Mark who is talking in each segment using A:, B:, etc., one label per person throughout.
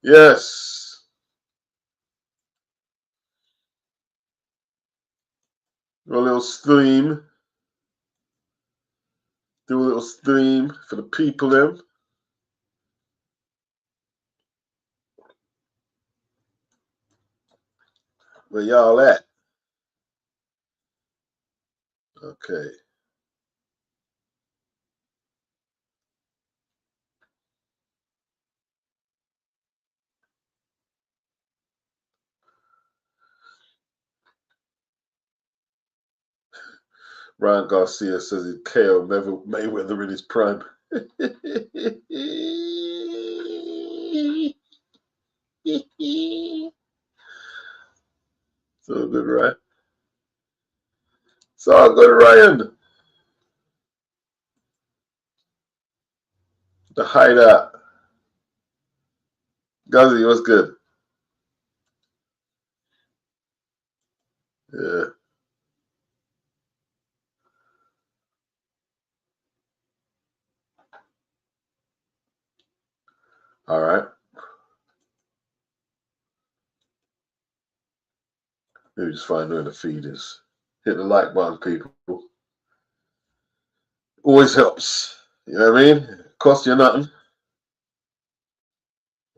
A: Yes. Do a little stream. Do a little stream for the people them. Where y'all at? Okay. Ryan Garcia says he's KO Mayweather in his prime. So good, right? It's all good, Ryan. The hideout. Guzzy, what's good? Yeah. All right. Maybe just find where the feed is. Hit the like button, people. Always helps. You know what I mean? Cost you nothing.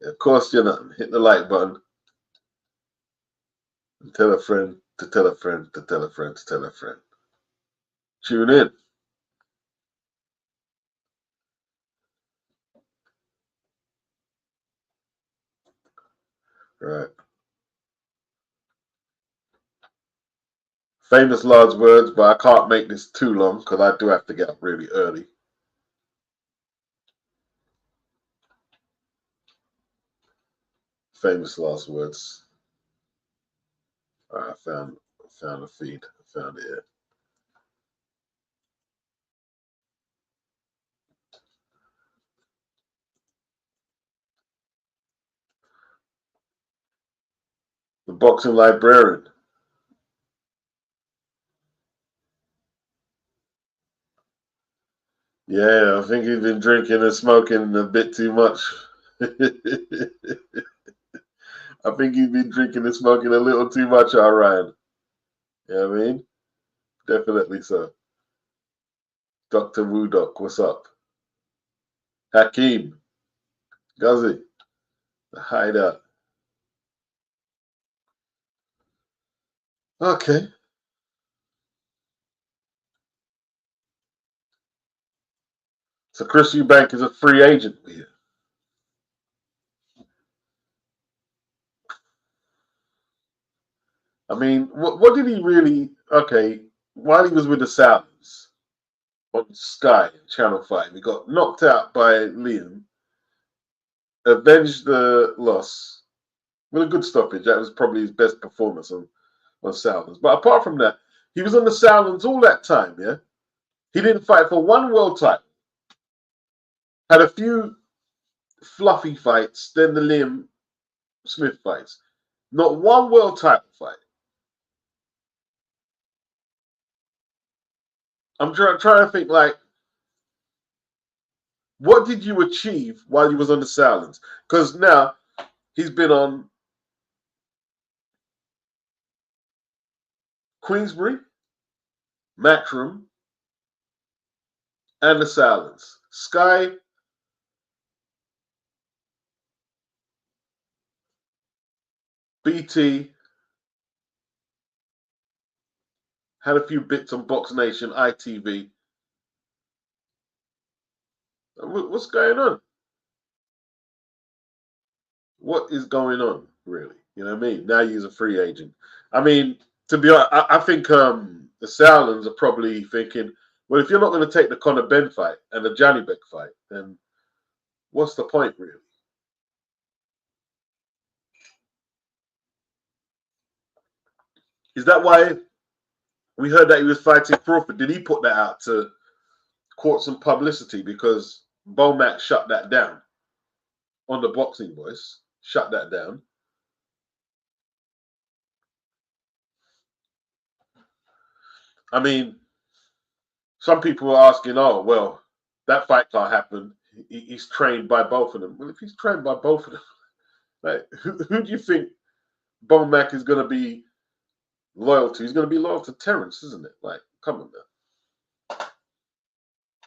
A: It costs you nothing. Hit the like button. And tell a friend to tell a friend to tell a friend to tell a friend. Tune in. Right. Famous large words, but I can't make this too long because I do have to get up really early. Famous last words. All right, I found the feed. I found it here. The boxing librarian. Yeah, I think he's been drinking and smoking a bit too much. I think he's been drinking and smoking a little too much, all right. You know what I mean? Definitely so. Dr. Woodok, what's up? Hakeem, Guzzy, the hideout. Okay. So Chris Eubank is a free agent here. I mean, what did he really? Okay, while he was with the Sounds on Sky Channel 5, he got knocked out by Liam, avenged the loss with a good stoppage. That was probably his best performance on Sounds. But apart from that, he was on the Sounds all that time. Yeah, he didn't fight for one world title. Had a few fluffy fights, then the Liam Smith fights. Not one world title fight. I'm trying to think like, what did you achieve while he was on the Sounds? Because now he's been on Queensbury, Matchroom, and the Sounds. Sky, BT, had a few bits on Box Nation, ITV. What's going on? What is going on, really? You know what I mean? Now he's a free agent. I mean, to be honest, I think the Sounds are probably thinking, well, if you're not going to take the Conor Ben fight and the Johnny Beck fight, then what's the point, really? Is that why we heard that he was fighting Crawford? Did he put that out to court some publicity because Bomac shut that down on the Boxing Voice? Shut that down. I mean, some people are asking, oh, well, that fight can't happen. He's trained by both of them. Well, if he's trained by both of them, Like, who do you think Bo Mac is going to be loyal to? He's going to be loyal to Terrence, isn't it? Like, come on now.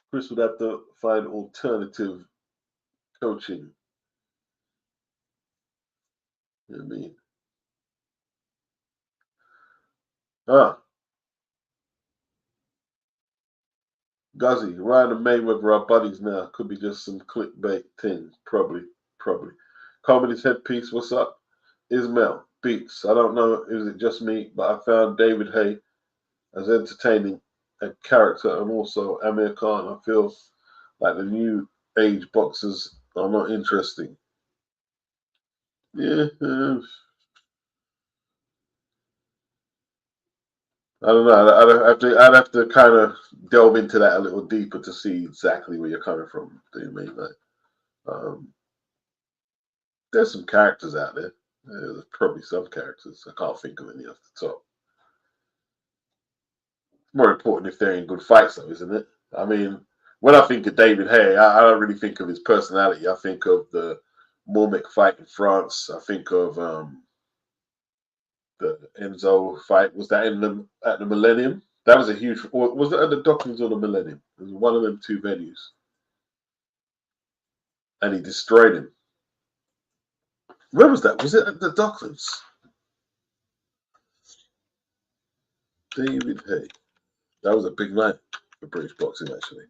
A: Chris would have to find alternative coaching. You know what I mean? Guzzy, Ryan and Mayweather are buddies now. Could be just some clickbait thing. Probably. Comedy's headpiece, what's up? Ismail, beats. I don't know, is it just me, but I found David Hay as entertaining a character, and also Amir Khan. I feel like the new age boxers are not interesting. Yeah, I don't know. I'd have to kind of delve into that a little deeper to see exactly where you're coming from. Do you mean like? Um, there's some characters out there. There's probably some characters. I can't think of any off the top. It's more important if they're in good fights, though, isn't it? I mean, when I think of David Hay, I don't really think of his personality. I think of the Mormick fight in France. I think of the Enzo fight. Was that at the Millennium? That was a huge. Or was it at the Docklands or the Millennium? It was one of them two venues, and he destroyed him. Where was that? Was it at the Docklands? David Hay. That was a big night for British boxing, actually.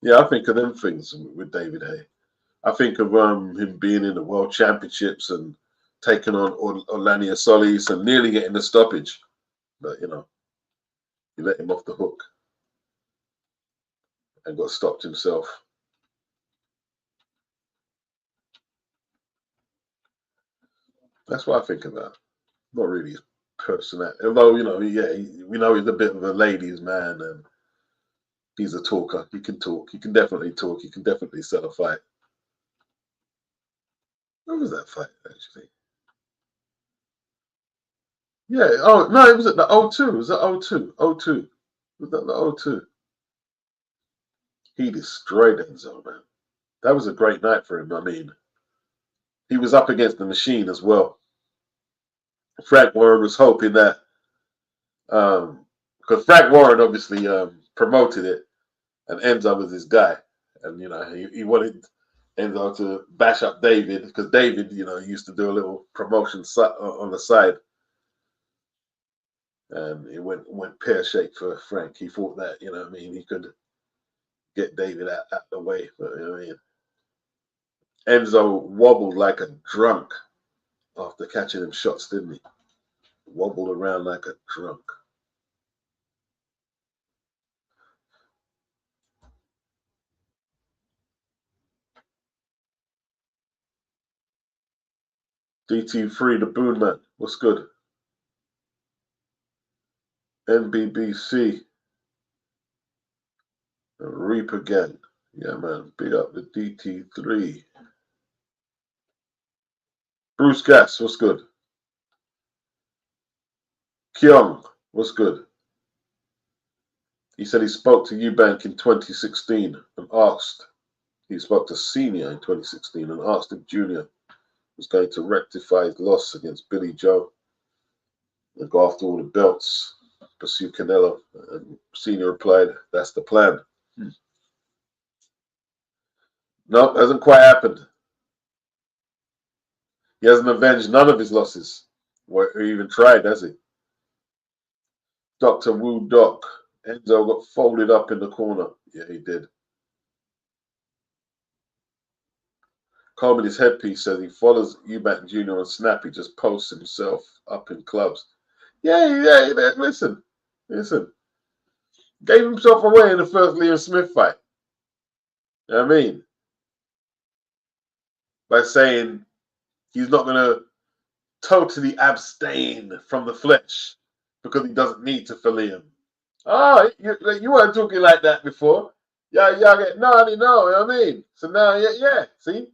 A: Yeah, I think of them things with David Hay. I think of him being in the World Championships and taking on Orlania Solis and nearly getting the stoppage, but he let him off the hook and got stopped himself. That's what I think about. Not really his personality, although we know he's a bit of a ladies' man and he's a talker. He can talk. He can definitely talk. He can definitely sell a fight. What was that fight actually? Yeah. Oh no, it was at the O2. It was at O2. O2. Was that the O2? He destroyed Enzo, man. That was a great night for him. I mean, he was up against the machine as well. Frank Warren was hoping that, because Frank Warren obviously promoted it, and Enzo was his guy, and he wanted Enzo to bash up David because David, used to do a little promotion on the side, and it went pear shaped for Frank. He thought that he could get David out the way, but Enzo wobbled like a drunk after catching him shots, didn't he? Wobbled around like a drunk. DT3, the Boon Man. What's good? NBBC. Reap again. Yeah, man. Big up the DT3. Bruce Gas. What's good? Kyung. What's good? He said he spoke to Eubank in 2016 and asked, he spoke to Senior in 2016 and asked if Junior was going to rectify his loss against Billy Joe and go after all the belts, pursue Canelo. And Senior replied, that's the plan. No, hasn't quite happened. He hasn't avenged none of his losses, or even tried, has he? Dr. Wu Doc. Enzo got folded up in the corner. Yeah, he did. Comedy's headpiece says he follows Eubank Jr. on Snap. He just posts himself up in clubs. Yeah. Listen. Gave himself away in the first Liam Smith fight. You know what I mean? By saying he's not going to totally abstain from the flesh because he doesn't need to for Liam. Oh, you weren't talking like that before. Yeah, get naughty, no, you know what I mean? So now, yeah, see?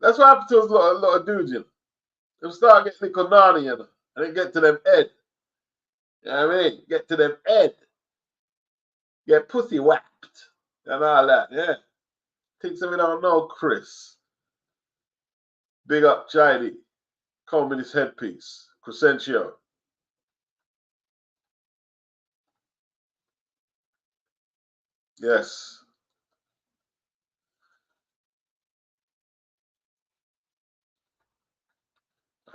A: That's what happened to us, a lot of dudes, They'll start getting little naughty, and then get to them head. You know what I mean? Get to them head. Get pussy whacked and all that, yeah. Think something don't know, Chris. Big up Chidi. Communist headpiece. Crescentio. Yes.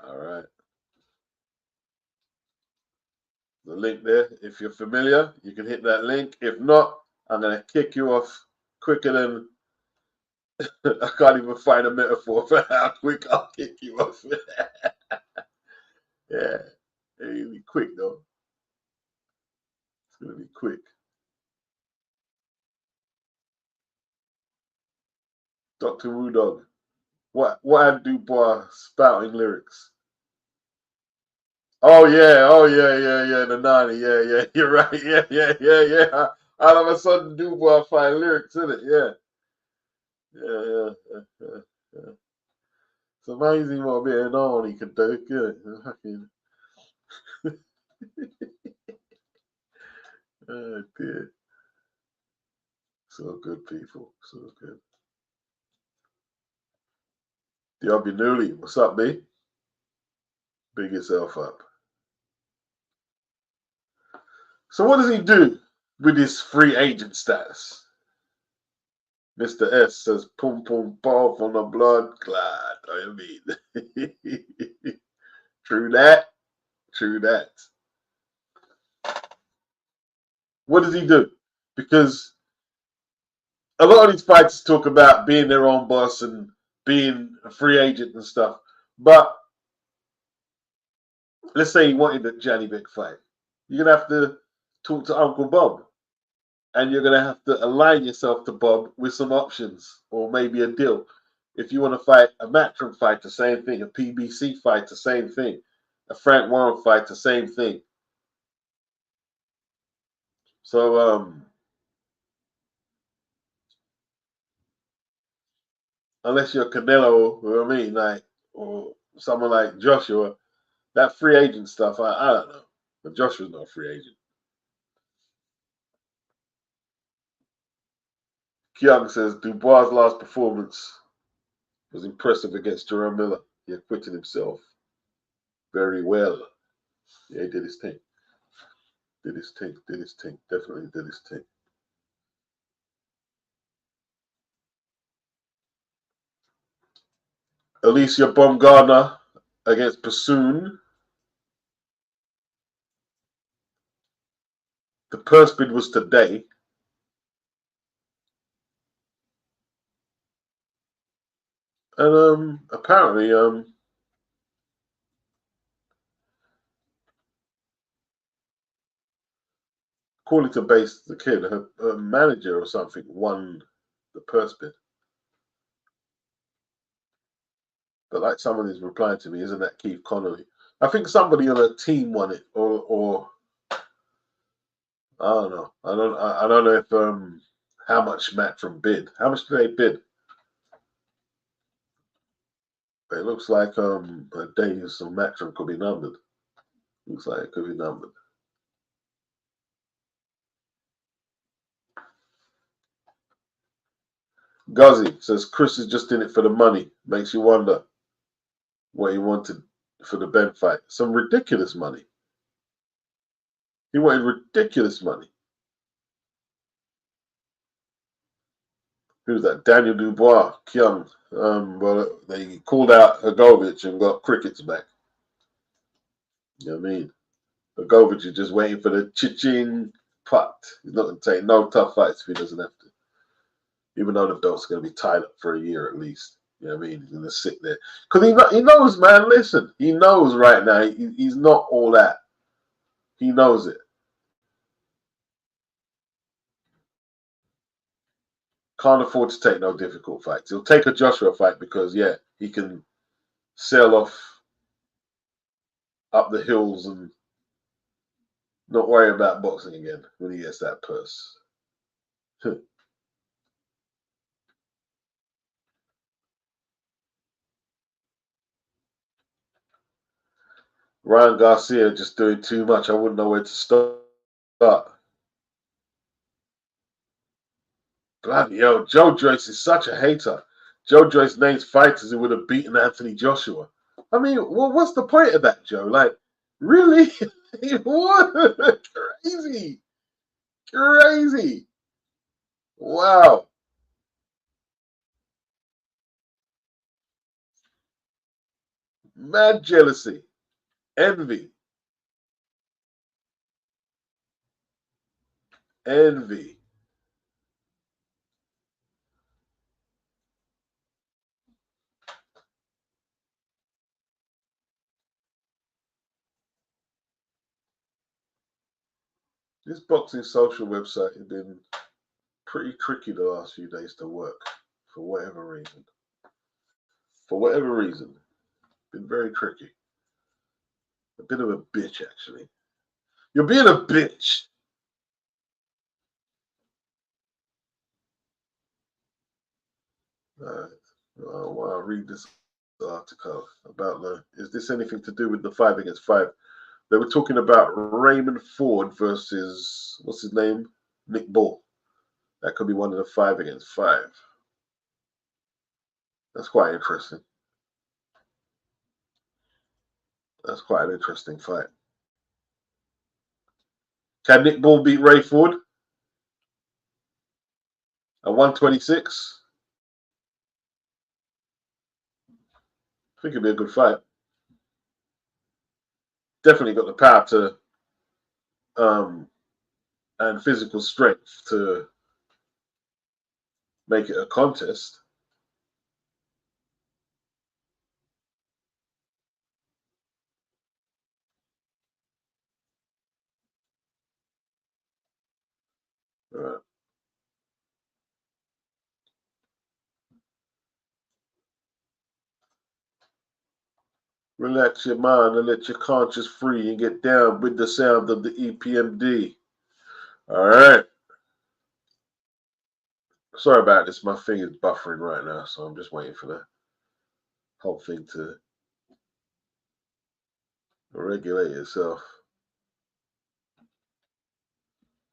A: All right. The link there. If you're familiar, you can hit that link. If not, I'm going to kick you off quicker than I can't even find a metaphor for how quick I'll kick you off. Yeah. It'll be quick, though. It's going to be quick. Dr. Woodog. What had Dubois spouting lyrics? Oh yeah, the 90, yeah, you're right, yeah. All of a sudden, Dubois find lyrics in it, yeah. It's amazing what being on he could do. Good, oh dear, so good people, so good. Diobby Newley, what's up, B? Big yourself up. So what does he do with his free agent status? Mr. S says, pum pum pum on the blood clot. I mean, true that. True that. What does he do? Because a lot of these fighters talk about being their own boss and being a free agent and stuff. But let's say he wanted a Johnny Vick fight. You're going to have to talk to Uncle Bob. And you're going to have to align yourself to Bob with some options or maybe a deal. If you want to fight a Matchroom fight, the same thing. A PBC fight, the same thing. A Frank Warren fight, the same thing. So, unless you're Canelo, you know what I mean, like, or someone like Joshua, that free agent stuff, I don't know. But Joshua's not a free agent. Kyung says Dubois' last performance was impressive against Jerome Miller. He acquitted himself very well. Yeah, he did his thing. Did his thing. Definitely did his thing. Alicia Baumgardner against Bassoon. The purse bid was today. And apparently, according to Base the Kid, her manager or something won the purse bid. But like someone is replying to me, isn't that Keith Connolly? I think somebody on a team won it, or I don't know. I don't know if how much Matchroom bid. How much did they bid? But it looks like a days of Matchroom could be numbered. Looks like it could be numbered. Guzzy says Chris is just in it for the money. Makes you wonder what he wanted for the Ben fight. Some ridiculous money. He wanted ridiculous money. Who's that? Daniel Dubois, Kyung. Well, they called out Hrgovic and got crickets back. You know what I mean? Hrgovic is just waiting for the ching putt. He's not going to take no tough fights if he doesn't have to. Even though the belt's going to be tied up for a year at least. You know what I mean? He's going to sit there. Because he knows, man, listen. He knows right now he's not all that. He knows it. Can't afford to take no difficult fights. He'll take a Joshua fight because, yeah, he can sail off up the hills and not worry about boxing again when he gets that purse. Ryan Garcia just doing too much. I wouldn't know where to start. Bloody hell, Joe Joyce is such a hater. Joe Joyce names fighters who would have beaten Anthony Joshua. I mean, what's the point of that, Joe? Like, really? What? Crazy. Crazy. Wow. Mad jealousy. Envy. Envy. This boxing social website has been pretty tricky the last few days to work for whatever reason. For whatever reason. Been very tricky. A bit of a bitch, actually. You're being a bitch. While I read this article about is this anything to do with the 5 against 5? They were talking about Raymond Ford versus, what's his name? Nick Ball. That could be one of the 5 against 5. That's quite interesting. That's quite an interesting fight. Can Nick Ball beat Ray Ford at 126? I think it'd be a good fight. Definitely got the power to and physical strength to make it a contest. All right. Relax your mind and let your conscience free and get down with the sound of the EPMD. All right. Sorry about this. My thing is buffering right now, so I'm just waiting for the whole thing to regulate itself.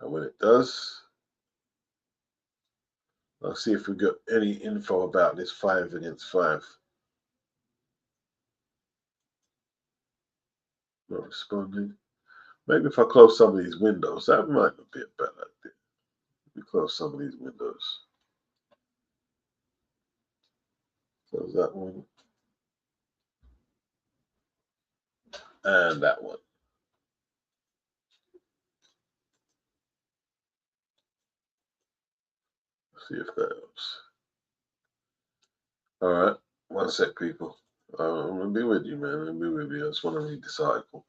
A: And when it does, I'll see if we got any info about this 5 against 5. Not responding. Maybe if I close some of these windows, that might be a better idea. We close some of these windows. Close that one. And that one. See if that helps. All right. One sec, people. I'm going to be with you, man. I'm going to be with you. I just want to read this article.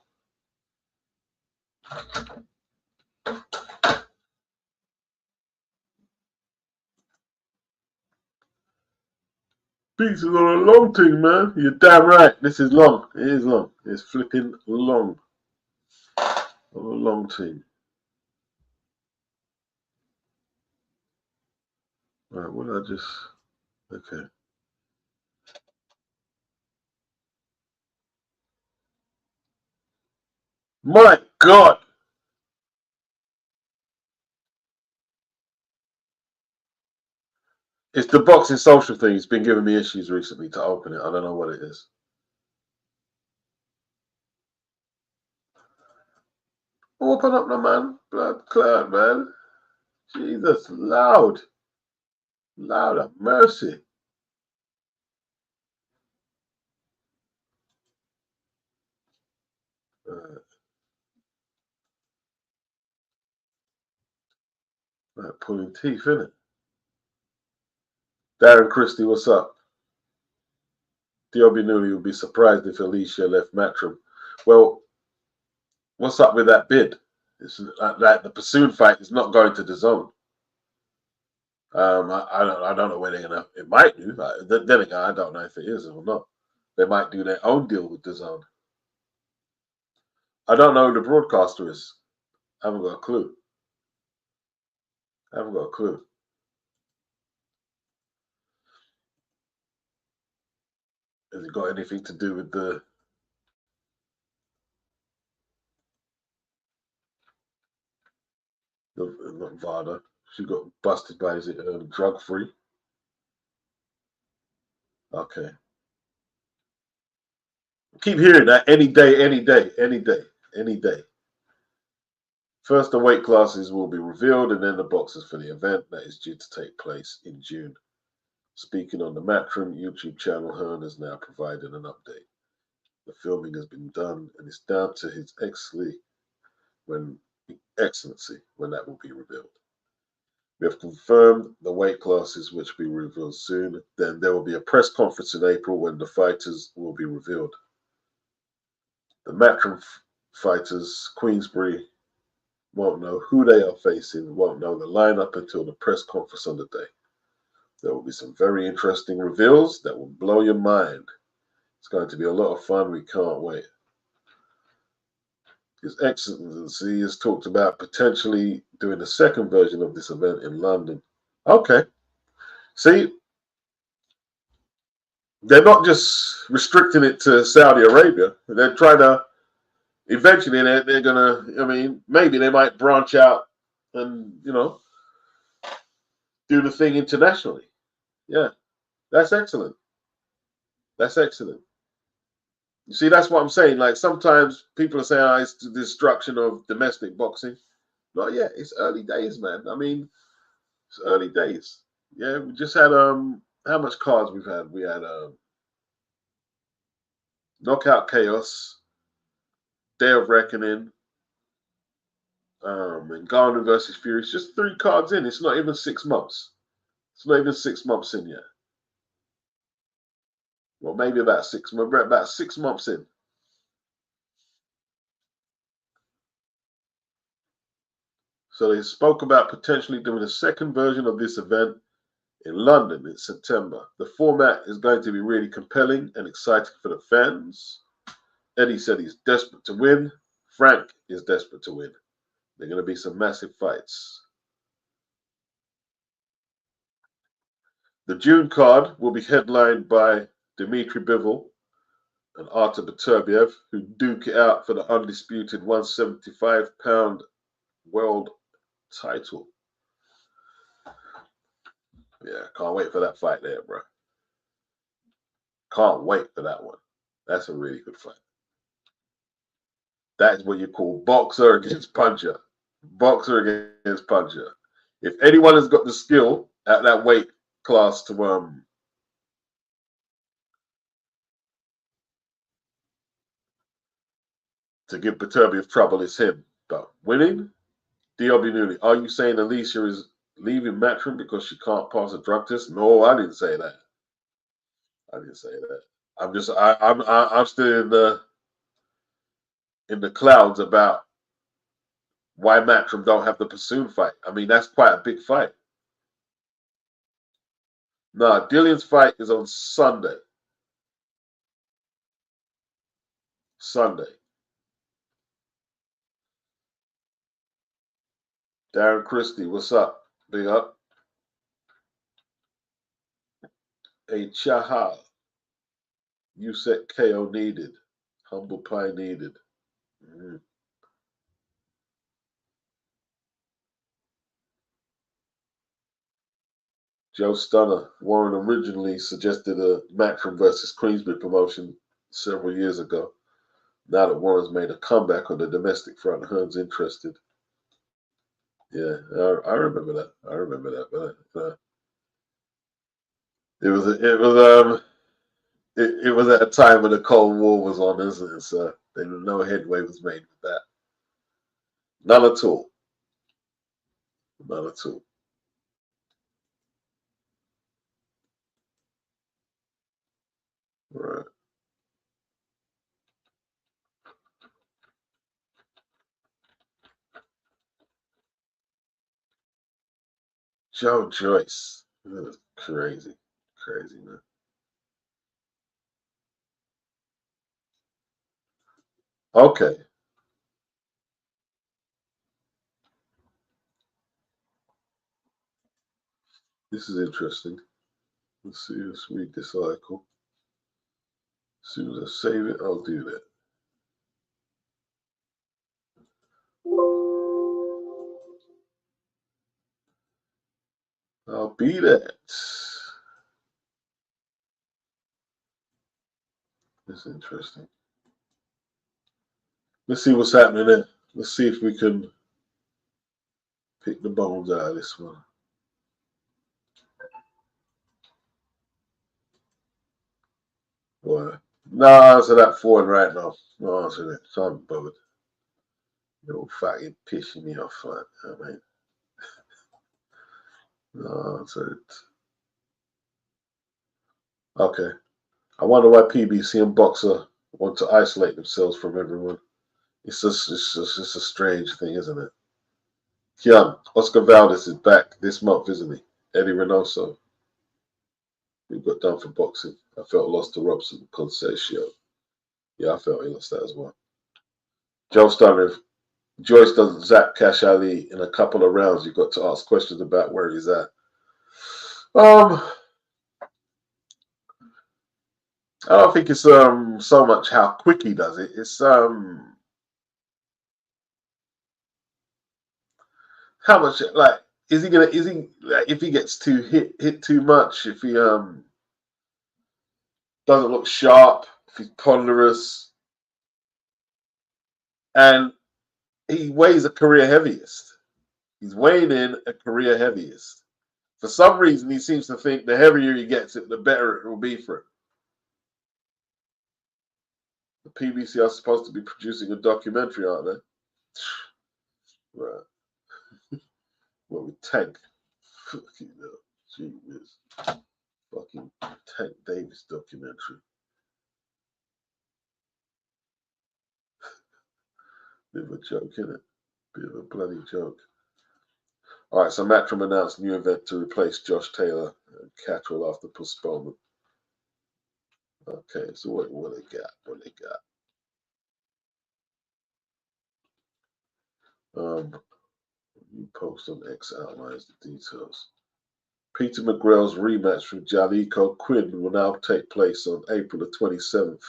A: Pizza's on a long thing, man. You're damn right. This is long. It is long. It's flipping long. On a long thing. All right, what did I just... Okay. My God! It's the boxing social thing. It's been giving me issues recently to open it. I don't know what it is. Open up the man. Blood clot, man. Jesus, loud. Loud of mercy. Like pulling teeth, innit? Darren Christie, what's up? Diobi Newley would be surprised if Alicia left Matchroom. Well, what's up with that bid? It's like the Pursuit fight is not going to the zone. I don't know where they're gonna. It might do. Then again, I don't know if it is or not. They might do their own deal with the zone. I don't know who the broadcaster is. I haven't got a clue. I haven't got a clue. Has it got anything to do with the not VADA? She got busted by, is it drug free? Okay. Keep hearing that any day, any day, any day, any day. First, the weight classes will be revealed, and then the boxes for the event that is due to take place in June. Speaking on the Matchroom YouTube channel, Hearn has now provided an update. The filming has been done, and it's down to His Excellency when that will be revealed. We have confirmed the weight classes, which will be revealed soon. Then there will be a press conference in April when the fighters will be revealed. The Matchroom fighters, Queensbury, won't know who they are facing, won't know the lineup until the press conference on the day. There will be some very interesting reveals that will blow your mind. It's going to be a lot of fun. We can't wait. His Excellency has talked about potentially doing a second version of this event in London. Okay. See, they're not just restricting it to Saudi Arabia. They're trying to, eventually, they're going to, I mean, maybe they might branch out and, do the thing internationally. Yeah, that's excellent. That's excellent. You see, that's what I'm saying. Like sometimes people are saying, it's the destruction of domestic boxing. Not yet. It's early days, man. I mean, it's early days. Yeah, we just had how much cards we've had? We had Knockout Chaos, Day of Reckoning, and Garner versus Fury. It's just 3 cards in. It's not even 6 months. It's not even 6 months in yet. Well, maybe about 6. We're about 6 months in. So they spoke about potentially doing a second version of this event in London in September. The format is going to be really compelling and exciting for the fans. Eddie said he's desperate to win. Frank is desperate to win. There are going to be some massive fights. The June card will be headlined by Dmitry Bivol and Artur Beterbiev, who duke it out for the undisputed 175-pound world title. Yeah, can't wait for that fight there, bro. Can't wait for that one. That's a really good fight. That is what you call boxer against puncher. Boxer against puncher. If anyone has got the skill at that weight class to give Beterbiev trouble, it's him. But winning, DLB Newley. Are you saying Alicia is leaving Matchroom because she can't pass a drug test? No, I didn't say that. I didn't say that. I'm still in the clouds about why Matchroom don't have the Pursuit fight. I mean, that's quite a big fight. No, Dillian's fight is on Sunday. Sunday. Darren Christie, what's up? Big up. Hey, Chaha. You said KO needed. Humble pie needed. Mm. Joe Stunner. Warren originally suggested a Matchroom versus Queensbury promotion several years ago. Now that Warren's made a comeback on the domestic front, Hearn's interested. Yeah, I remember that. I remember that. But it was at a time when the Cold War was on, isn't it? So no headway was made with that. None at all. None at all. Right. Joe Joyce. Crazy. Crazy, man. Okay. This is interesting. Let's see. Let's read this article. As soon as I save it, I'll do that. I'll be that. It's interesting. Let's see what's happening there. Let's see if we can pick the bones out of this one. Boy, no answer that forward right now. No answer that. So I'm bothered. You're fucking pissing me off, right? I mean, no answer it. Okay. I wonder why PBC and Boxer want to isolate themselves from everyone. It's just a strange thing, isn't it? Kian, Oscar Valdez is back this month, isn't he? Eddie Reynoso, who got done for boxing. I felt lost to Robson Concesio. Yeah, I felt he lost that as well. Joe Steiner, if Joyce doesn't zap Cash Ali in a couple of rounds, you've got to ask questions about where he's at. I don't think it's so much how quick he does it. It's how much like is he like, if he gets too hit too much, if he doesn't look sharp, if he's ponderous, and he weighs a career heaviest. He's weighing in a career heaviest. For some reason, he seems to think the heavier he gets it, the better it will be for him. The PBC are supposed to be producing a documentary, aren't they? Right. Well, we Tank. Fucking hell. Gee, fucking Tank Davis documentary. Bit of a joke, isn't it? Bit of a bloody joke. All right, so Matchroom announced new event to replace Josh Taylor and Catterall after postponement. Okay, so what they got? What they got? New post on X outlines the details. Peter McGrail's rematch with Jalico Quinn will now take place on April the 27th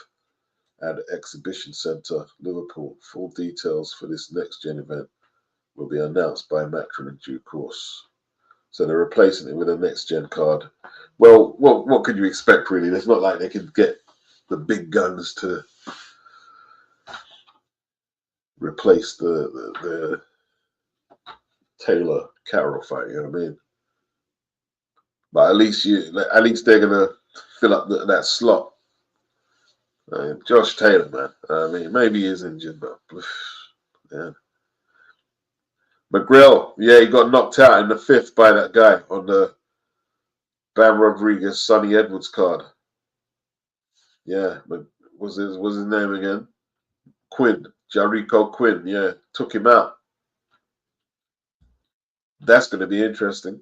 A: at the Exhibition Centre, Liverpool. Full details for this next-gen event will be announced by Matchroom in due course. So they're replacing it with a next-gen card. Well, what could you expect, really? It's not like they could get the big guns to replace the Taylor Carroll fight. You know what I mean? But at least they're gonna fill up that slot. Josh Taylor, man. I mean, maybe he is injured, but yeah. McGrail, yeah, he got knocked out in the 5th by that guy on the Bam Rodriguez Sonny Edwards card. Yeah, but was his name again? Quinn, Jarico Quinn. Yeah, took him out. That's going to be interesting.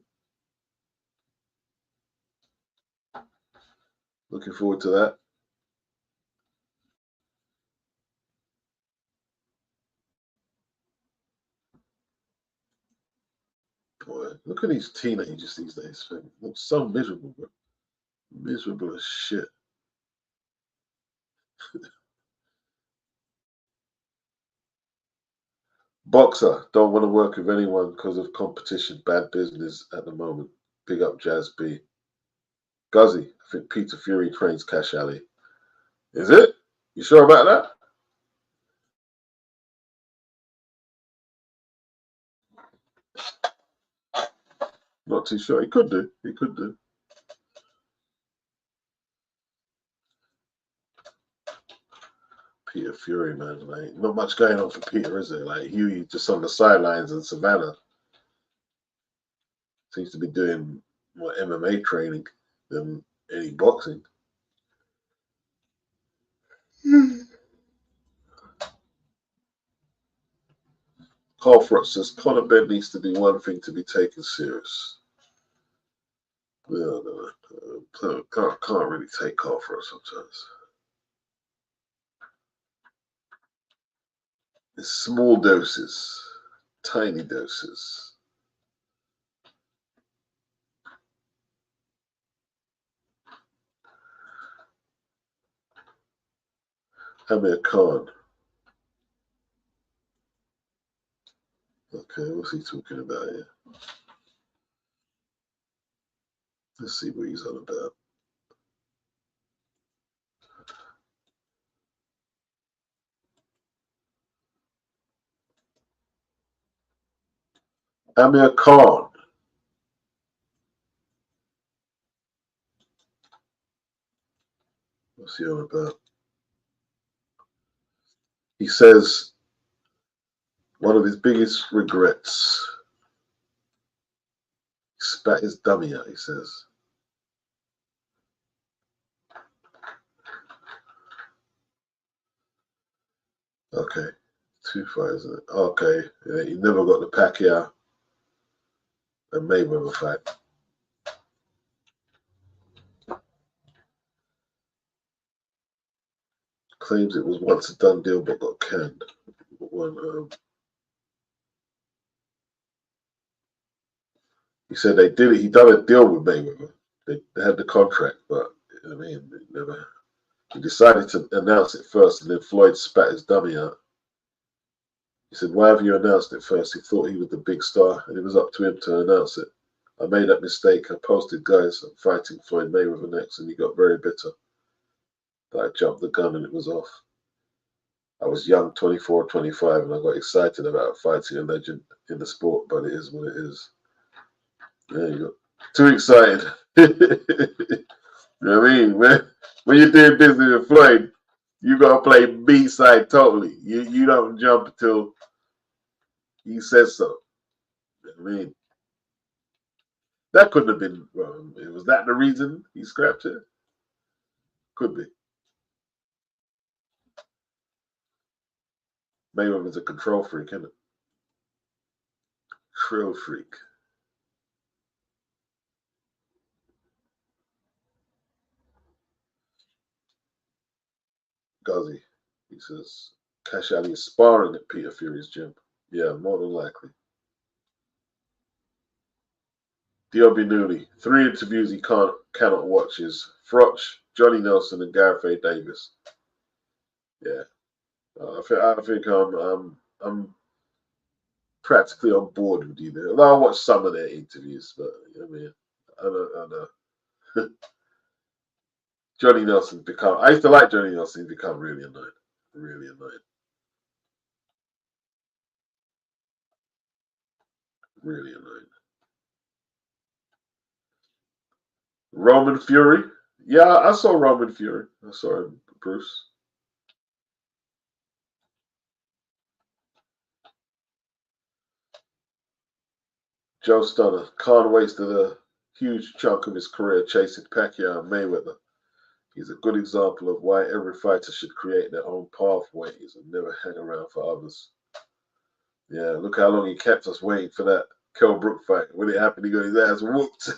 A: Looking forward to that. Boy, look at these teenagers these days. They look so miserable, bro. Miserable as shit. Boxer, don't want to work with anyone because of competition. Bad business at the moment. Big up Jazz B. Guzzy, I think Peter Fury trains Cash Ali. Is it? You sure about that? Not too sure. He could do. He could do. Peter Fury, man. Like, not much going on for Peter, is there? Like, Huey just on the sidelines in Savannah. Seems to be doing more MMA training than any boxing. Carl Frott says Conor Ben needs to do one thing to be taken serious. Well, no, can't really take Carl Frott sometimes. It's small doses, tiny doses. Amir Khan. Okay, what's he talking about here? Let's see what he's on about. Amir Khan. What's he on about? He says one of his biggest regrets. He spat his dummy out, he says. Okay. 2 fights. Okay. Yeah, he never got the Pacquiao and Mayweather fight. Claims it was once a done deal but got canned. He said they did it. He done a deal with Mayweather. They had the contract, but I mean, never. He decided to announce it first, and then Floyd spat his dummy out. He said, "Why have you announced it first?" He thought he was the big star, and it was up to him to announce it. I made that mistake. I posted, "Guys, I'm fighting Floyd Mayweather next," and he got very bitter that I jumped the gun and it was off. I was young, 24, 25, and I got excited about fighting a legend in the sport, but it is what it is. Yeah, you got too excited. You know what I mean? When you're doing business with Floyd, you gotta play B side totally. You don't jump until he says so. You know what I mean? That couldn't have been wrong. Was that the reason he scrapped it? Could be. Mayweather's a control freak, isn't it? Control freak. Guzzy. He says Cash Ali is sparring at Peter Fury's gym. Yeah, more than likely. Diobi Nooney. 3 interviews he cannot watch is Frotch, Johnny Nelson, and Gareth A. Davis. Yeah. I think I'm practically on board with you there. Although I watched some of their interviews, but I mean, I know. Johnny Nelson's become. I used to like Johnny Nelson. He's become really annoying. Really annoying. Really annoying. Roman Fury. Yeah, I saw Roman Fury. I saw him, Bruce. Joe Stunner. Khan wasted a huge chunk of his career chasing Pacquiao and Mayweather. He's a good example of why every fighter should create their own pathways and never hang around for others. Yeah, look how long he kept us waiting for that Kell Brook fight. When it happened, he got his ass whooped.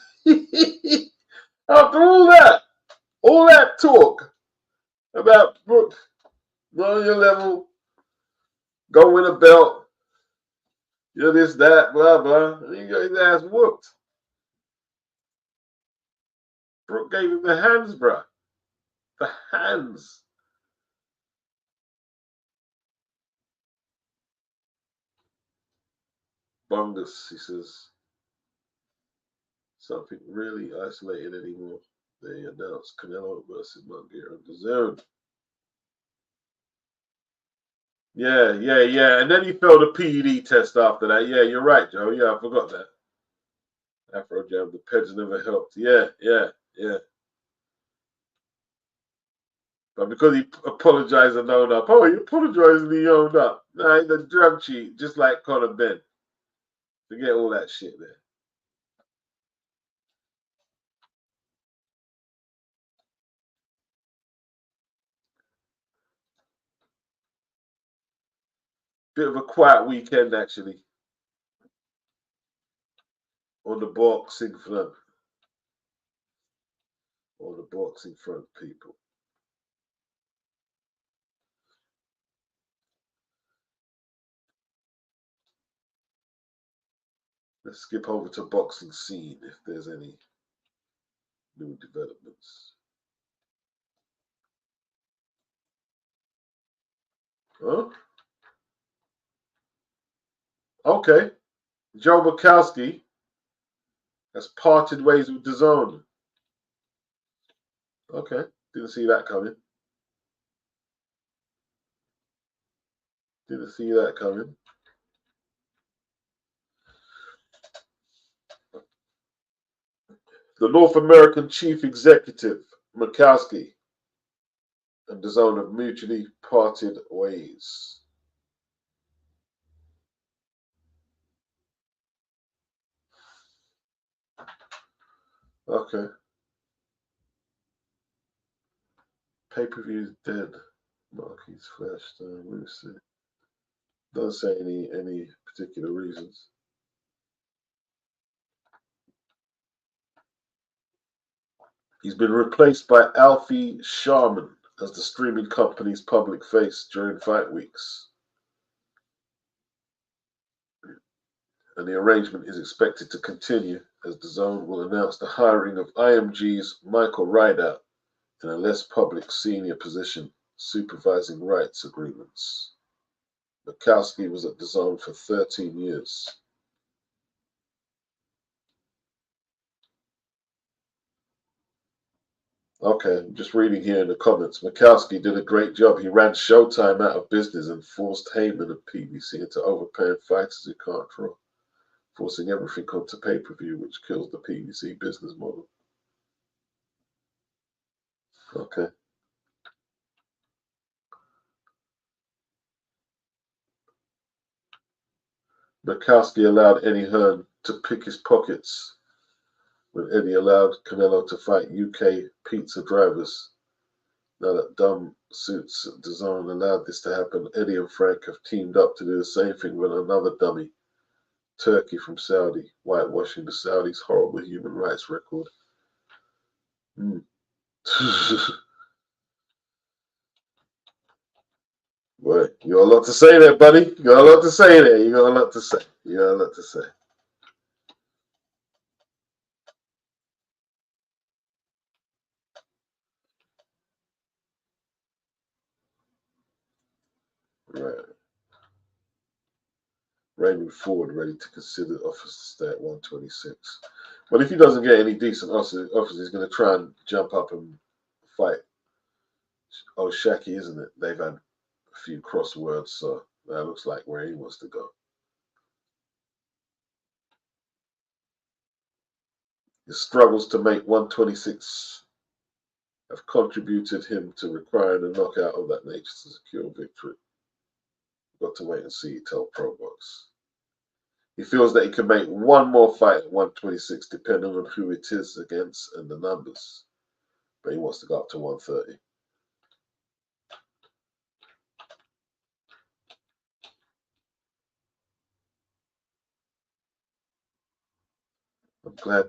A: After all that talk about Brook, not on your level, go win a belt, you're this, that, blah, blah. And he got his ass whooped. Brook gave him the hands, bruh. The hands. Bungus, he says, something really isolated anymore. They announced Canelo versus Munguia on the zone. Yeah. And then he failed a PED test after that. Yeah, you're right, Joe. Yeah, I forgot that. Afro Jam, the Peds never helped. Yeah. But because he apologized and owned up, he apologized and he owned up. Nah, he's a drug cheat, just like Conor Ben. Forget all that shit there. Bit of a quiet weekend, actually, on the boxing front. On the boxing front, people. Let's skip over to boxing scene if there's any new developments. Huh? Okay. Joe Bukowski has parted ways with DAZN. Okay. Didn't see that coming. Didn't see that coming. The North American chief executive, Murkowski, and the zone have mutually parted ways. Okay. Pay-per-view dead. Marquis flashed. Let me see. Doesn't say any particular reasons. He's been replaced by Alfie Sharman as the streaming company's public face during fight weeks. And the arrangement is expected to continue as the zone will announce the hiring of IMG's Michael Rideout in a less public senior position, supervising rights agreements. Murkowski was at the zone for 13 years. Okay, I'm just reading here in the comments. Murkowski did a great job. He ran Showtime out of business and forced Heyman and PBC into overpaying fighters who can't draw, forcing everything onto pay-per-view, which kills the PBC business model. Okay. Murkowski allowed Eddie Hearn to pick his pockets when Eddie allowed Canelo to fight UK pizza drivers. Now that dumb suits DAZN allowed this to happen, Eddie and Frank have teamed up to do the same thing with another dummy, Turkey from Saudi, whitewashing the Saudis' horrible human rights record. Boy, you got a lot to say there, buddy. You got a lot to say there. You got a lot to say. You got a lot to say. Right. Raymond Ford ready to consider offers to stay at 126. But if he doesn't get any decent offers, he's going to try and jump up and fight. Oh, Shaki, isn't it? They've had a few crosswords, so that looks like where he wants to go. His struggles to make 126 have contributed him to requiring a knockout of that nature to secure victory. Got to wait and see, tell ProBox. He feels that he can make one more fight at 126 depending on who it is against and the numbers. But he wants to go up to 130. I'm glad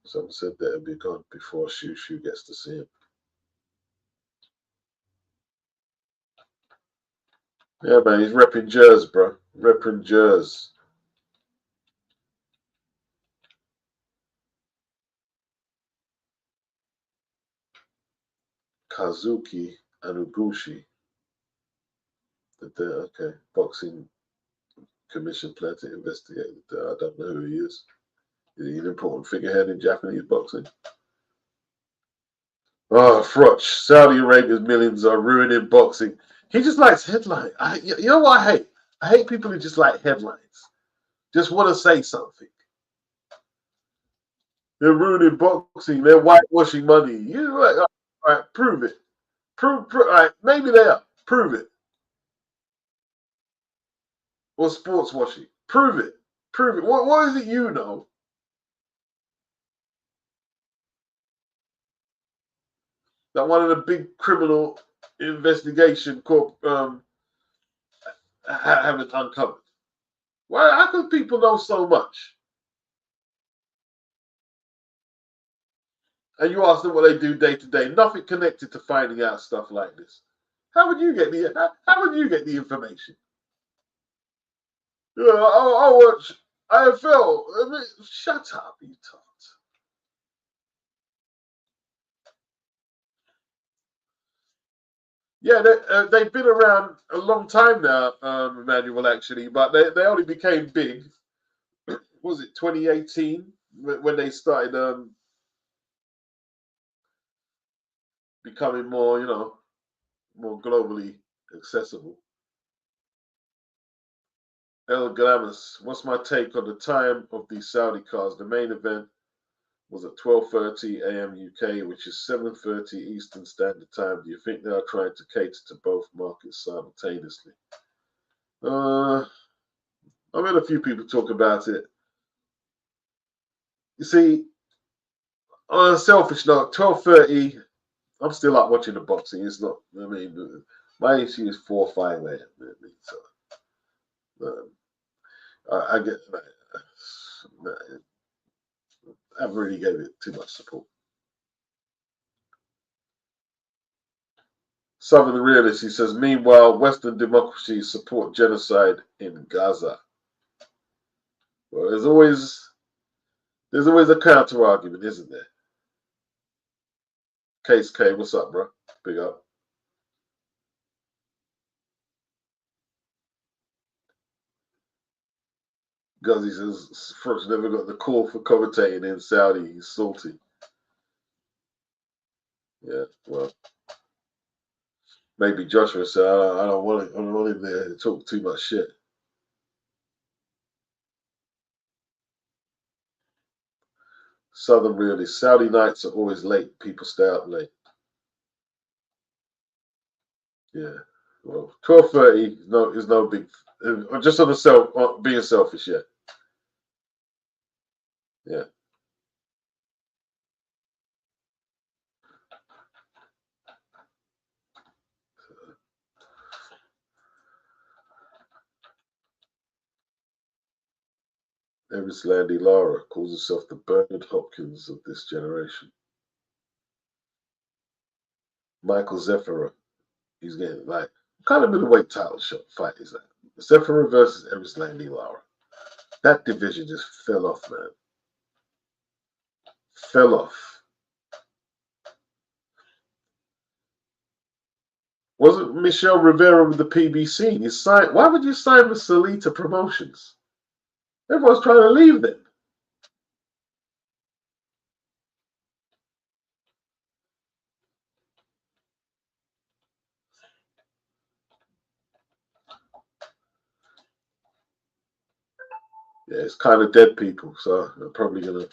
A: someone said that he'll be gone before Shu gets to see him. Yeah, man, he's repping Jers, bro. Repping Jers. Kazuki Anuguchi. Okay, boxing commission plan to investigate. I don't know who he is. Is he an important figurehead in Japanese boxing? Oh, Froch. Saudi Arabia's millions are ruining boxing. He just likes headlines. You know what I hate? I hate people who just like headlines. Just want to say something. They're ruining boxing. They're whitewashing money. You like, all right, prove it. Prove all right, maybe they are. Prove it. Or sports washing. Prove it. Prove it. What is it you know? That one of the big criminal investigation haven't uncovered. Why? How can people know so much? And you ask them what they do day to day, nothing connected to finding out stuff like this. How would you get the information? Yeah, I watch IFL. I mean, shut up, you tot. Yeah, they've been around a long time now, Emmanuel, actually, but they only became big. Was it 2018 when they started becoming more, more globally accessible? El Glamis, what's my take on the time of these Saudi cars? The main event was at 12:30 a.m. UK, which is 7:30 Eastern Standard Time. Do you think they are trying to cater to both markets simultaneously? I've had a few people talk about it. You see, on a selfish note, 12:30, I'm still up watching the boxing. It's not, I mean, my issue is 4 or 5 a.m. So, I get, I haven't really gave it too much support. Southern Realist, he says, meanwhile, Western democracies support genocide in Gaza. Well, there's always a counter argument, isn't there? Case K, what's up, bro? Big up. Guzzy says, Froch never got the call for commentating in Saudi. He's salty. Yeah, well, maybe Joshua said, I don't want him there to talk too much shit. Southern Realist, Saudi nights are always late. People stay up late. Yeah, well, 12:30 is no big. Just on the being selfish, yeah. Yeah. Eris Landy Lara calls herself the Bernard Hopkins of this generation. Michael Zephyra, he's getting like, what kind of middleweight title shot fight is that? Zephyra versus Eris Landy Lara. That division just fell off, man. Fell off. Wasn't Michelle Rivera with the PBC? You signed. Why would you sign with Salita Promotions? Everyone's trying to leave them. Yeah, it's kind of dead people, so I'm probably gonna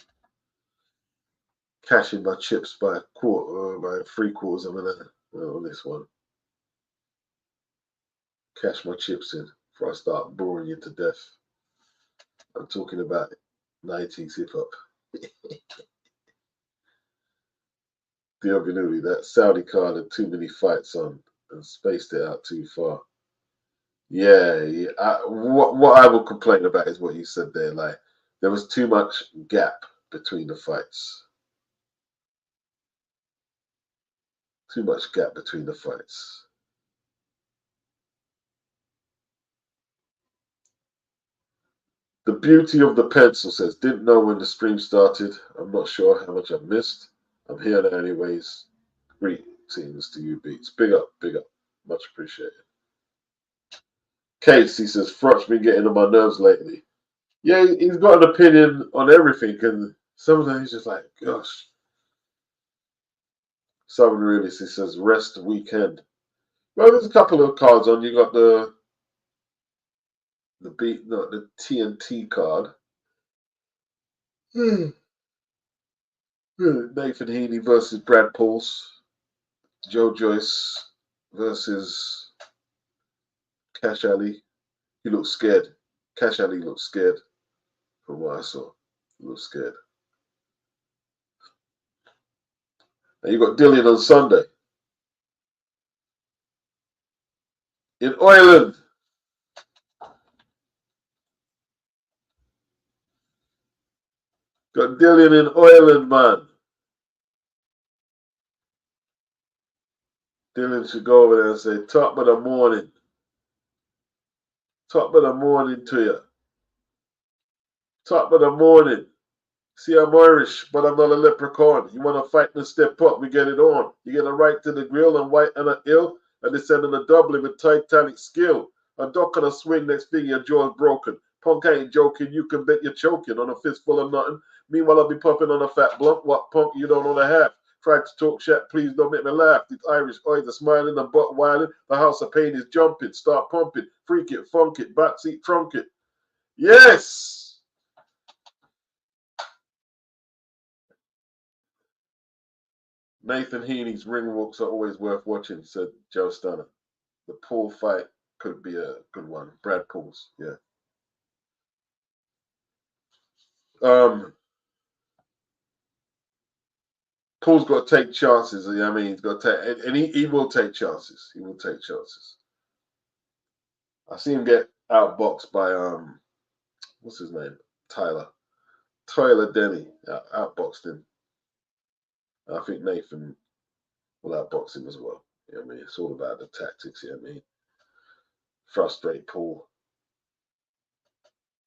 A: cash in my chips by a quarter, by 3/4 of an hour on this one. Cash my chips in before I start boring you to death. I'm talking about 90s hip hop. Absolutely, that Saudi card had too many fights on and spaced it out too far. Yeah, yeah. What I will complain about is what you said there. Like there was too much gap between the fights. Too much gap between the fights. The beauty of the pencil says, didn't know when the stream started. I'm not sure how much I've missed. I'm here now anyways. Greetings to you, Beats. Big up, big up. Much appreciated. Case, he says, Froch's been getting on my nerves lately. Yeah, he's got an opinion on everything, and sometimes he's just like, gosh. Southern Realist, he says, rest weekend. Well, there's a couple of cards on. You got the TNT card. Nathan Heaney versus Brad Pauls. Joe Joyce versus Cash Ali. He looked scared. Cash Ali looked scared from what I saw. He looked scared. And you got Dillian on Sunday. In Ireland. Got Dillian in Ireland, man. Dylan should go over there and say, top of the morning. Top of the morning to you. Top of the morning. See, I'm Irish, but I'm not a leprechaun. You want to fight and step up, we get it on. You get a right to the grill and white and a ill, and they send in a Dublin with titanic skill. A duck and a swing, next thing your jaw's broken. Punk ain't joking, you can bet you're choking on a fistful of nothing. Meanwhile, I'll be puffing on a fat blunt. What punk you don't know the half? Tried to talk shit, please don't make me laugh. These Irish eyes are smiling, the butt whiling. The house of pain is jumping. Start pumping. Freak it, funk it, backseat trunk it. Yes! Nathan Heaney's ring walks are always worth watching, said Joe Stunner. The Paul fight could be a good one. Brad Paul's, yeah. Paul's got to take chances. You know what I mean, he's got to take, and he will take chances. He will take chances. I see him get outboxed by what's his name? Tyler Denny outboxed him. I think Nathan will outbox him as well. You know what I mean? It's all about the tactics. You know what I mean? Frustrate Paul.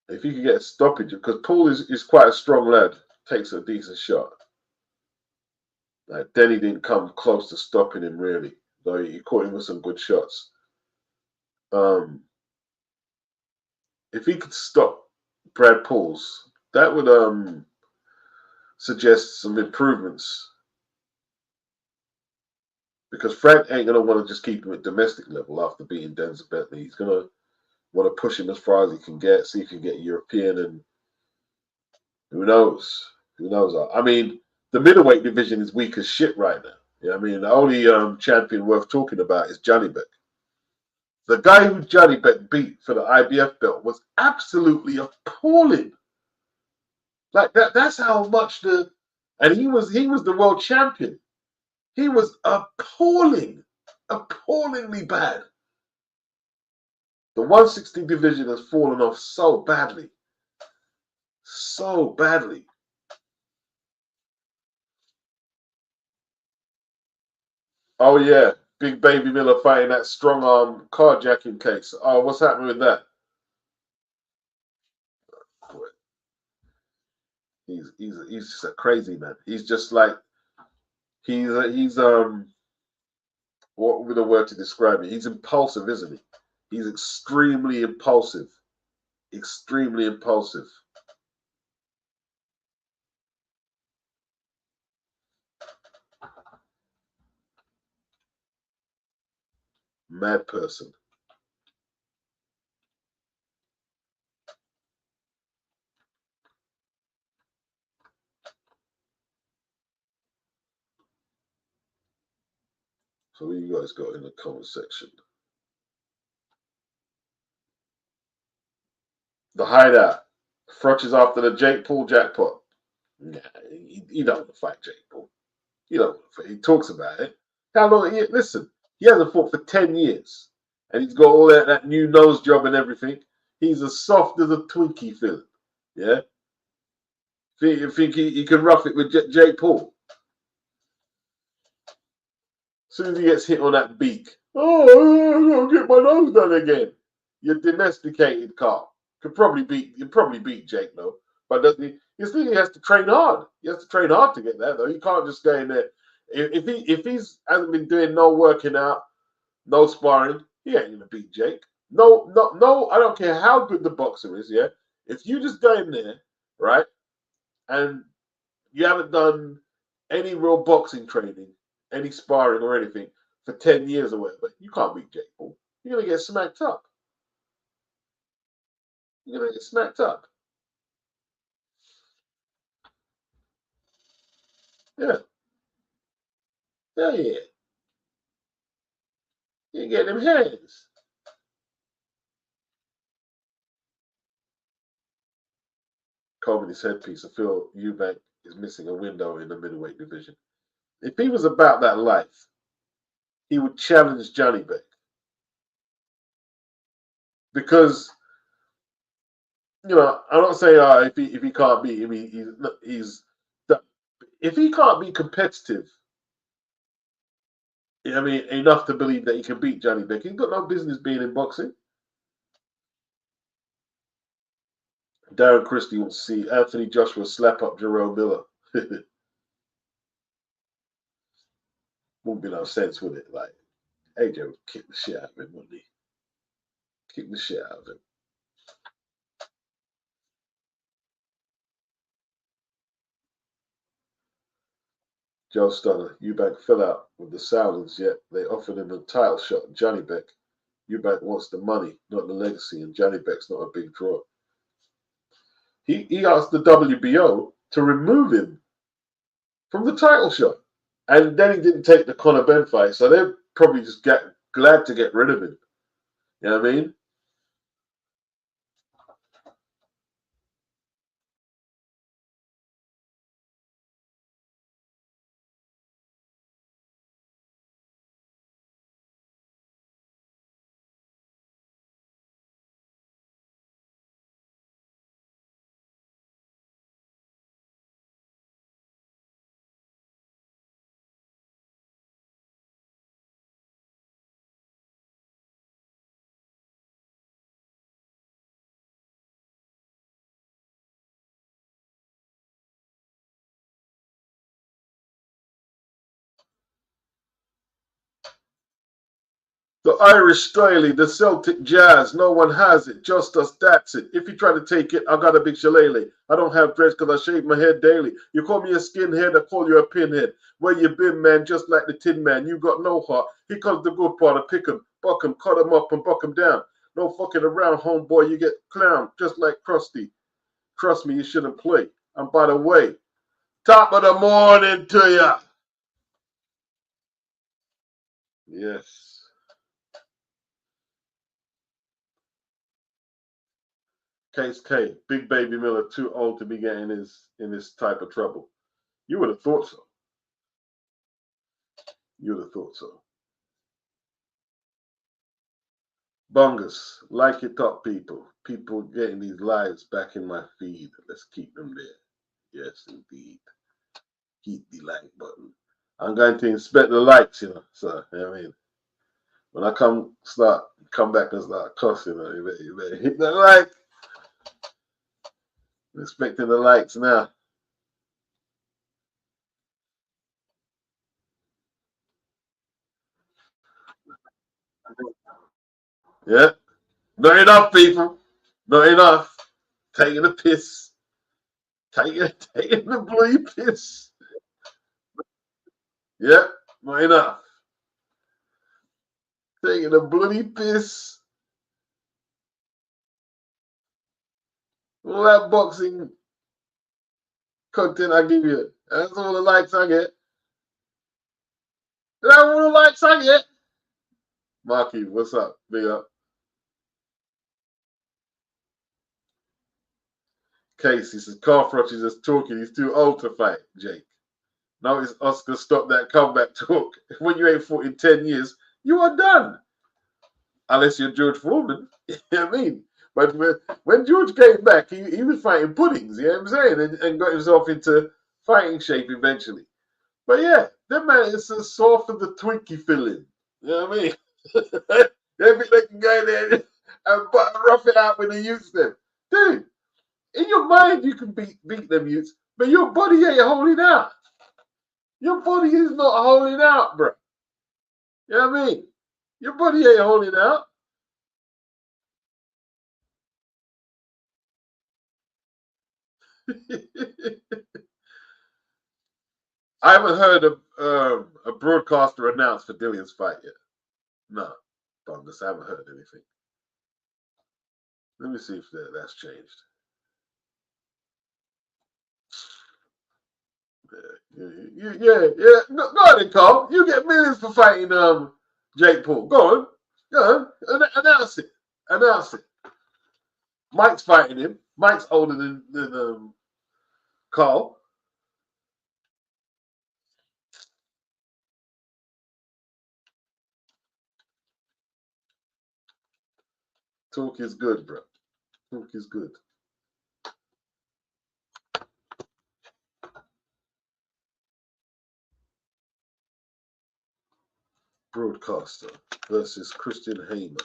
A: If you can get a stoppage, because Paul is quite a strong lad, takes a decent shot. Like Denny didn't come close to stopping him really, though he caught him with some good shots. If he could stop Brad Paul's, that would suggest some improvements. Because Frank ain't gonna want to just keep him at domestic level after beating Denzel Bentley. He's gonna want to push him as far as he can get, see if he can get European, and who knows? Who knows? I mean, the middleweight division is weak as shit right now. You know what I mean? The only champion worth talking about is Johnny Beck. The guy who Johnny Beck beat for the IBF belt was absolutely appalling. Like that's how much and he was the world champion. He was appallingly bad. The 160 division has fallen off so badly. So badly. Oh yeah, Big Baby Miller fighting that strong arm carjacking case. Oh, what's happening with that? He's just a crazy man. He's just like he's what would be the word to describe it? He's impulsive, isn't he? He's extremely impulsive. Extremely impulsive. Mad person. So what you guys got in the comment section? The Hideout. Frotch is after the Jake Paul jackpot. Nah, he don't want to fight Jake Paul. He don't want to fight. He talks about it. How long? Listen, he hasn't fought for 10 years. And he's got all that new nose job and everything. He's as soft as a Twinkie feeling. Yeah? Think he can rough it with Jake Paul. As soon as he gets hit on that beak, oh, I'm gonna get my nose done again. You're domesticated, Carl. You probably beat Jake though. But doesn't he? You think he has to train hard. He has to train hard to get there though. He can't just go in there. If he's hasn't been doing no working out, no sparring, he ain't gonna beat Jake. No. I don't care how good the boxer is. Yeah, if you just go in there, right, and you haven't done any real boxing training, any sparring or anything for 10 years or whatever, you can't beat Jake Paul. You're gonna get smacked up. You're gonna get smacked up. Yeah. Yeah. You get them hands. Comedy's headpiece. I feel Eubank is missing a window in the middleweight division. If he was about that life, he would challenge Johnny Beck. Because, I'm not saying if he can't beat him, he's if he can't be competitive, I mean, enough to believe that he can beat Johnny Beck, he's got no business being in boxing. Darren Christie will see Anthony Joshua slap up Jerome Miller. Wouldn't be no sense with it. Like, AJ would kick the shit out of him, wouldn't he? Kick the shit out of him. Joe Stunner, Eubank fell out with the Saudis, yet they offered him a title shot. Johnny Beck. Eubank wants the money, not the legacy, and Johnny Beck's not a big draw. He asked the WBO to remove him from the title shot. And then he didn't take the Conor Ben fight, so they're probably just glad to get rid of him. You know what I mean? The Irish styling, the Celtic jazz, no one has it, just us, that's it. If you try to take it, I got a big shillelagh. I don't have dreads because I shave my head daily. You call me a skinhead, I call you a pinhead. Where you been, man, just like the Tin Man, you got no heart. He comes the good part, I pick him, buck him, cut him up and buck him down. No fucking around, homeboy, you get clown, just like Krusty. Trust me, you shouldn't play. And by the way, top of the morning to ya. Yes. Case K, Big Baby Miller, too old to be getting in this type of trouble. You would have thought so. You would have thought so. Bungus, like it up, people. People getting these lives back in my feed. Let's keep them there. Yes, indeed. Hit the like button. I'm going to inspect the likes, So, you know what I mean? When I come back and start cussing, you better hit that like. I'm expecting the likes now. Yeah. Not enough, people. Not enough. Taking a piss. Taking the bloody piss. Yeah. Not enough. Taking a bloody piss. All that boxing content I give you. That's all the likes I get. That's all the likes I get. Marky, what's up? Big up. Case, he says, Carthrush is just talking. He's too old to fight, Jake. Now it's Oscar stop that comeback talk. When you ain't fought in 10 years, you are done. Unless you're George Foreman. You know what I mean? But when George came back, he was fighting puddings, you know what I'm saying? And got himself into fighting shape eventually. But yeah, that man is so soft of the Twinkie filling. You know what I mean? They think they can go in there and rough it out when they use them. Dude, in your mind you can beat them youths, but your body ain't holding out. Your body is not holding out, bro. You know what I mean? Your body ain't holding out. I haven't heard a broadcaster announce for Dillian's fight yet. No, Bungus, I haven't heard anything. Let me see if that's changed. Yeah. Go on then, Carl. You get millions for fighting Jake Paul. Go on. Announce it. Announce it. Mike's fighting him. Mike's older than Carl. Talk is good, bro. Talk is good. Broadcaster versus Christian Hammer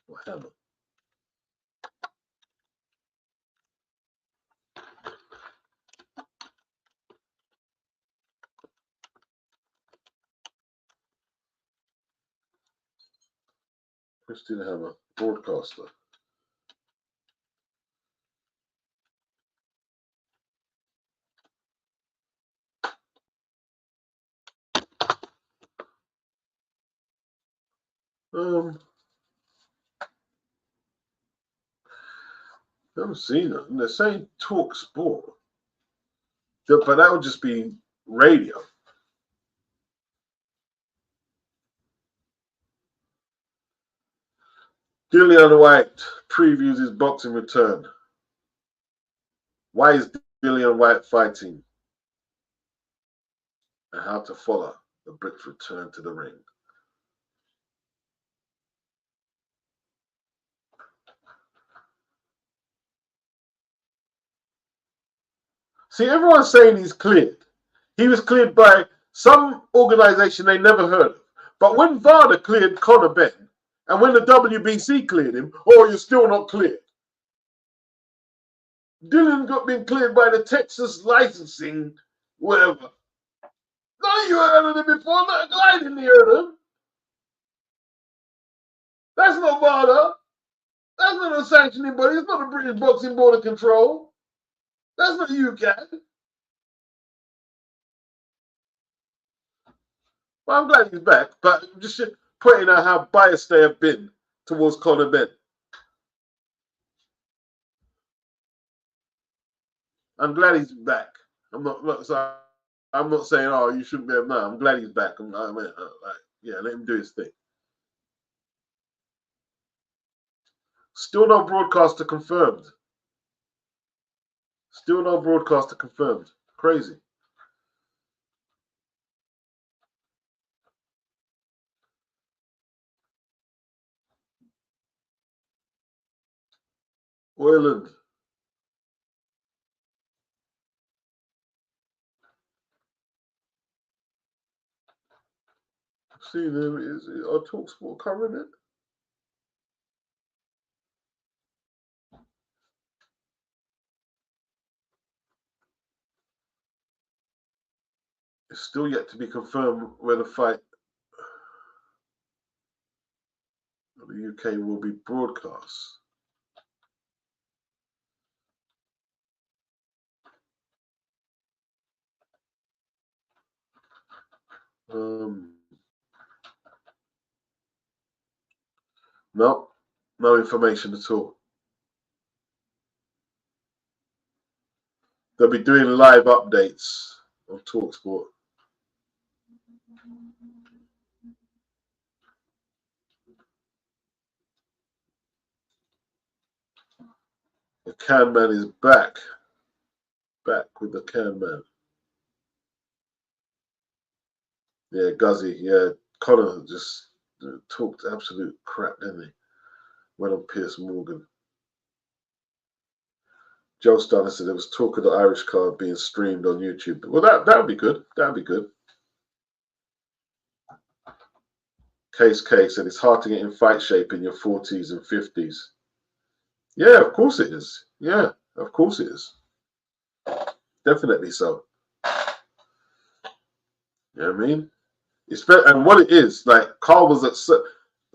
A: or Hammer. Christian Hammer, broadcaster. I haven't seen it. And they're saying Talk Sport. But that would just be radio. Dillian White previews his boxing return. Why is Dillian White fighting? And how to follow the Brit's return to the ring. See, everyone's saying he's cleared. He was cleared by some organization they never heard of. But when VADA cleared Conor Benn, and when the WBC cleared him, oh, you're still not cleared. Dylan got been cleared by the Texas licensing, whatever. No, you heard of him before. No, I didn't hear of him. That's not VADA. That's not a sanctioning body. It's not the British Boxing Board of Control. That's not UCAD. Well, I'm glad he's back, but I'm just pointing out how biased they have been towards Conor Benn. I'm glad he's back. I'm not saying, oh, you shouldn't be. No, I'm glad he's back. Yeah, let him do his thing. Still no broadcaster confirmed. Still no broadcaster confirmed. Crazy. Oiland. See them. Is our TalkSport covering it? It's still yet to be confirmed where the fight of the UK will be broadcast. No, no information at all. They'll be doing live updates of TalkSport. The Can Man is back. Back with the Can Man. Yeah, Guzzy. Yeah, Conor just talked absolute crap, didn't he? Went on Piers Morgan. Joe Starner said there was talk of the Irish card being streamed on YouTube. Well, that would be good. That would be good. Case said it's hard to get in fight shape in your 40s and 50s. Yeah, of course it is. Yeah, of course it is. Definitely so. You know what I mean? And what it is, like, Carl was at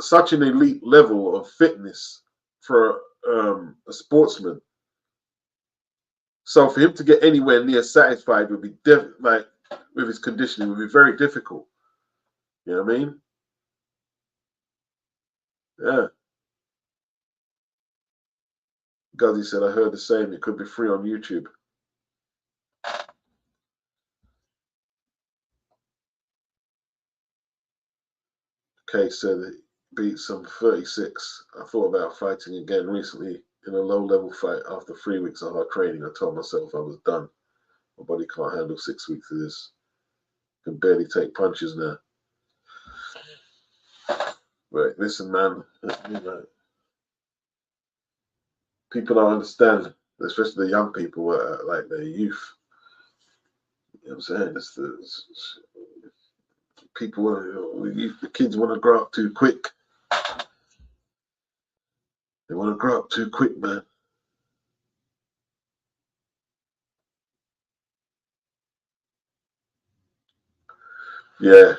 A: such an elite level of fitness for a sportsman. So for him to get anywhere near satisfied would be with his conditioning would be very difficult. You know what I mean? Yeah. Guzzy said, I heard the same. It could be free on YouTube. Kay said it beat some 36. I thought about fighting again recently in a low-level fight after 3 weeks of hard training. I told myself I was done. My body can't handle 6 weeks of this. Can barely take punches now. Right, listen, man. People don't understand, especially the young people, like the youth. You know what I'm saying? The kids want to grow up too quick. They want to grow up too quick, man. Yeah,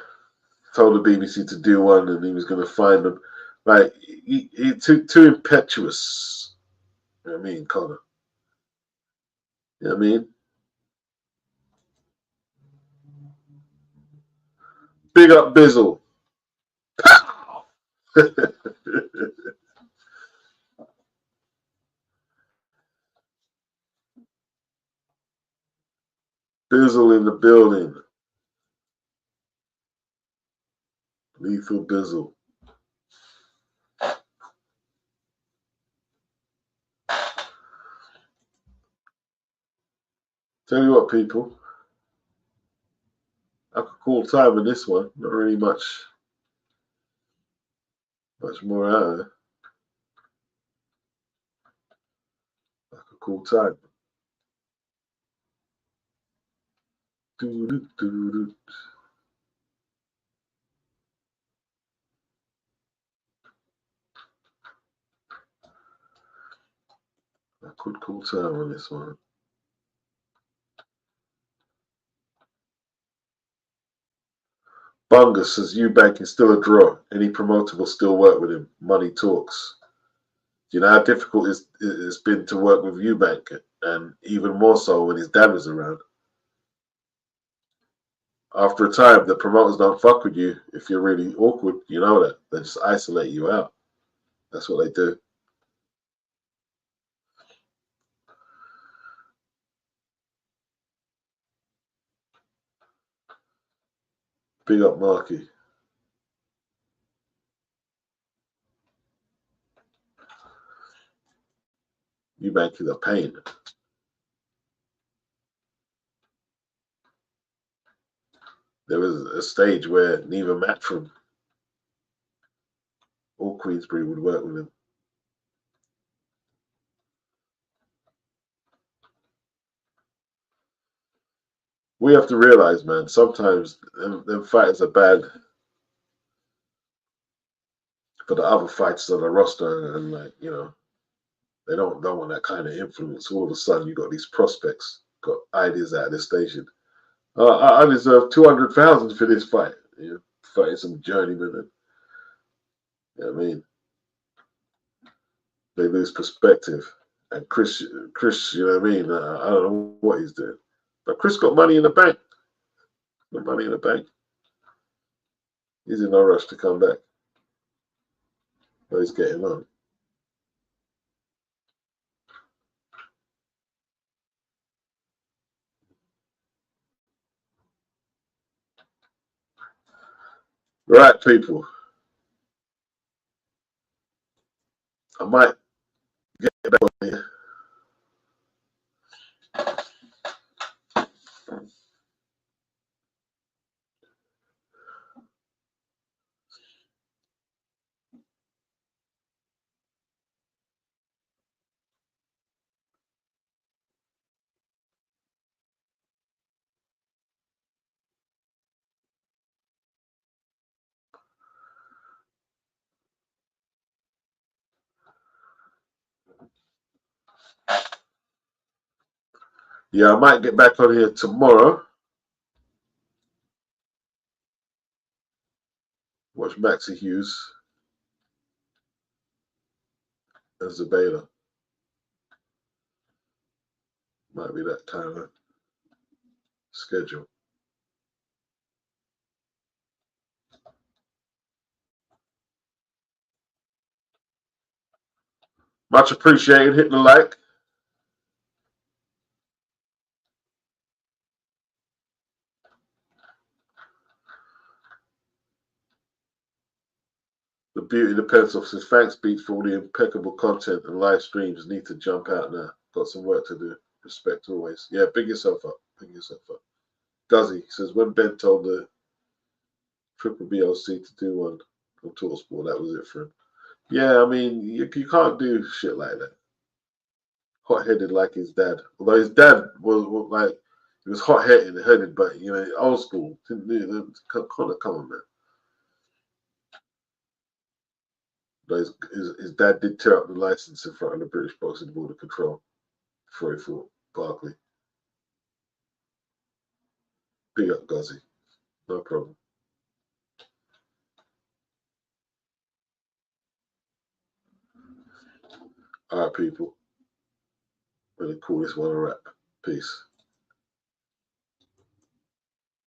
A: told the BBC to do one, and he was going to find them. Like he too impetuous. You know what I mean, Conor? You know what I mean? Big up Bizzle. Pow! Bizzle in the building. Lethal Bizzle. Tell you what, people, I could call time on this one. Not really much more out of it. I could call time. Doo-doo-doo-doo. I could call time on this one. Bunga says Eubank is still a draw. Any promoter will still work with him. Money talks. Do you know how difficult it's been to work with Eubank? And even more so when his dad was around. After a time, the promoters don't fuck with you if you're really awkward. You know that. They just isolate you out. That's what they do. Big up Marky. Eubank is a pain. There was a stage where neither Matchroom or Queensbury would work with him. We have to realize, man, sometimes them fighters are bad for the other fighters on the roster, and like, you know, they don't want that kind of influence. All of a sudden, you got these prospects, got ideas out of this station. I deserve 200,000 for this fight. You know, fighting some journeyman, and you know what I mean, they lose perspective. And Chris, you know what I mean? I don't know what he's doing, but Chris got money in the bank. Got money in the bank. He's in no rush to come back. But he's getting on. Right, people. I might get back on here. Yeah, I might get back on here tomorrow. Watch Maxie Hughes as the Baylor. Might be that kind of schedule. Much appreciated. Hit the like. The beauty of the pencil says thanks, Beats, for all the impeccable content and live streams. Need to jump out now. Got some work to do. Respect always. Yeah, big yourself up. Big yourself up. Guzzy says when Ben told the Triple BLC to do one on Talksport, that was it for him. Yeah, I mean, you can't do shit like that. Hot-headed like his dad. Although his dad was like, he was hot-headed, but, you know, old school. Come on, man. But his dad did tear up the license in front of the British Boxing Board of Control before he fought Barkley. Big up, Guzzy. No problem. All right, people. I'm going to call this one a wrap. Peace.